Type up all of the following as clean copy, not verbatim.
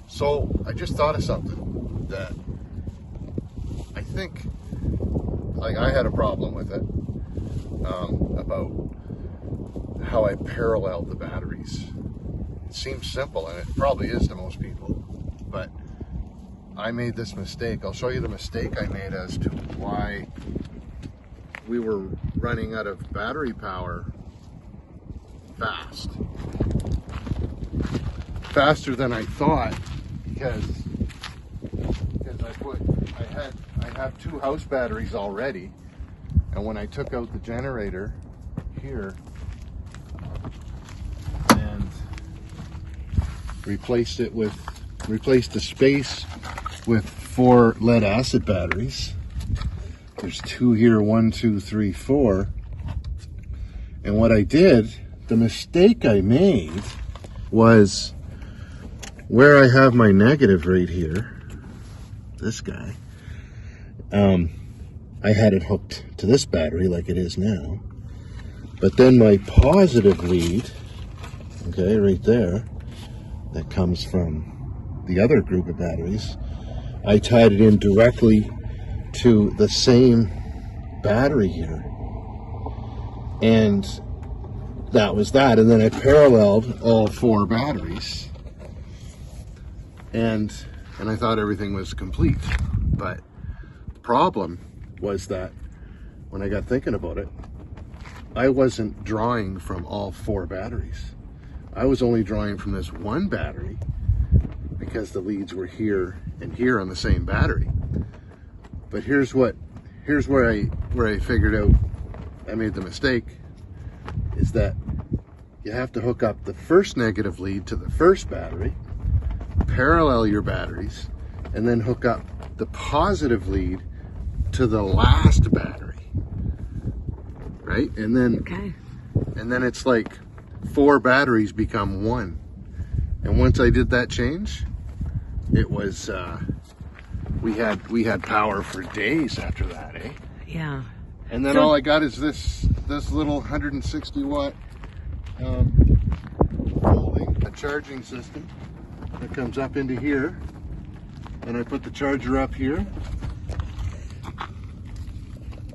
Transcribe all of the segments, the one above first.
So I just thought of something that I think, like, I had a problem with it, about how I paralleled the batteries. It seems simple, and it probably is to most people, but I made this mistake. I'll show you the mistake I made as to why we were running out of battery power faster than I thought, because I have 2 house batteries already, and when I took out the generator here and replaced the space with 4 lead acid batteries. There's 2 here, 1, 2, 3, 4. And what I did, the mistake I made was where I have my negative right here, this guy, I had it hooked to this battery like it is now. But then my positive lead, okay, right there, that comes from the other group of batteries, I tied it in directly to the same battery here. And that was that. And then I paralleled all 4 batteries. And I thought everything was complete. But the problem was that when I got thinking about it, I wasn't drawing from all 4 batteries. I was only drawing from this one battery because the leads were here and here on the same battery. But here's where I figured out I made the mistake, is that you have to hook up the first negative lead to the first battery, parallel your batteries, and then hook up the positive lead to the last battery, right? And then it's like 4 batteries become 1. And once I did that change, it was we had power for days after that, eh? Yeah. And then all I got is this little 160 watt folding, a charging system that comes up into here, and I put the charger up here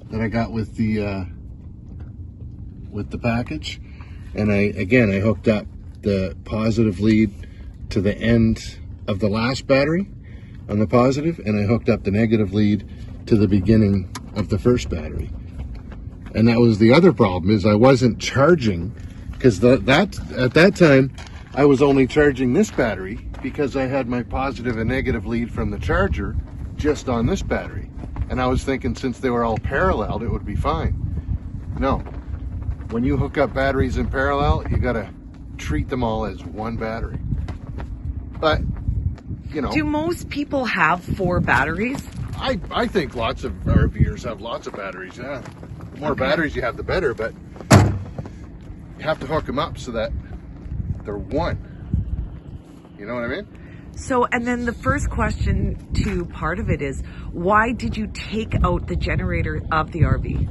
that I got with the package, and I hooked up the positive lead to the end of the last battery on the positive, and I hooked up the negative lead to the beginning of the first battery. And that was the other problem, is I wasn't charging, because at that time I was only charging this battery because I had my positive and negative lead from the charger just on this battery. And I was thinking, since they were all paralleled, it would be fine. No. When you hook up batteries in parallel, you gotta treat them all as one battery. But, you know. Do most people have 4 batteries? I think lots of RVers have lots of batteries, yeah. The more batteries you have, the better, but you have to hook them up so that they're one. You know what I mean? So, and then the first question to part of it is, why did you take out the generator of the RV?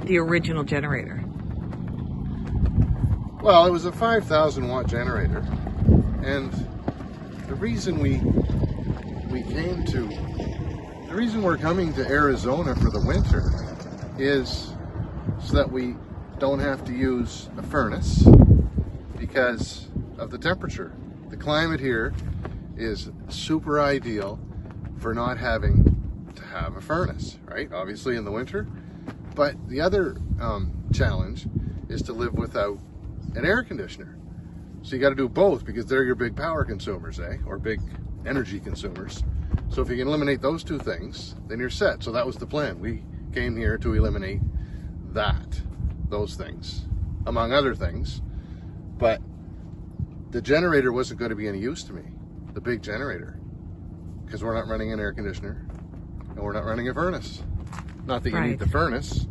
The original generator? Well, it was a 5,000 watt generator, and the reason we're coming to Arizona for the winter is so that we don't have to use a furnace because of the temperature. The climate here is super ideal for not having to have a furnace, right? Obviously in the winter. But the other challenge is to live without an air conditioner. So you got to do both, because they're your big power consumers, eh? Or big energy consumers. So if you can eliminate those 2 things, then you're set. So that was the plan. We came here to eliminate those things, among other things. But the generator wasn't going to be any use to me, the big generator, because we're not running an air conditioner and we're not running a furnace. Not that you need the furnace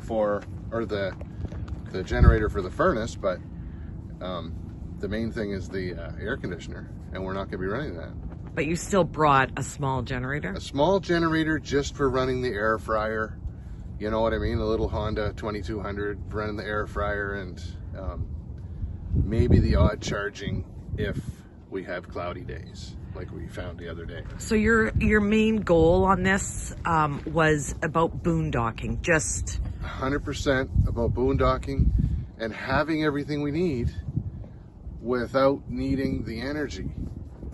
or the generator for the furnace, but the main thing is the air conditioner, and we're not going to be running that. But you still brought a small generator? A small generator just for running the air fryer. You know what I mean? A little Honda 2200 running the air fryer, and maybe the odd charging if we have cloudy days like we found the other day. So your main goal on this was about boondocking, just 100% about boondocking and having everything we need without needing the energy.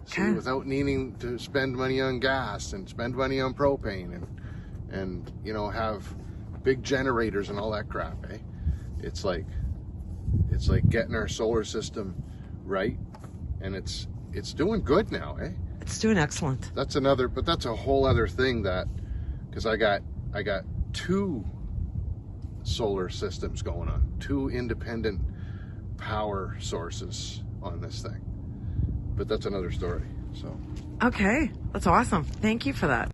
See, Okay. without needing to spend money on gas and spend money on propane and you know, have big generators and all that crap, eh? It's like getting our solar system right, and it's doing good now, eh? it's doing excellent. That's a whole other thing, that because I got 2 solar systems going on, 2 independent power sources on this thing. But that's another story. So Okay, that's awesome. Thank you for that.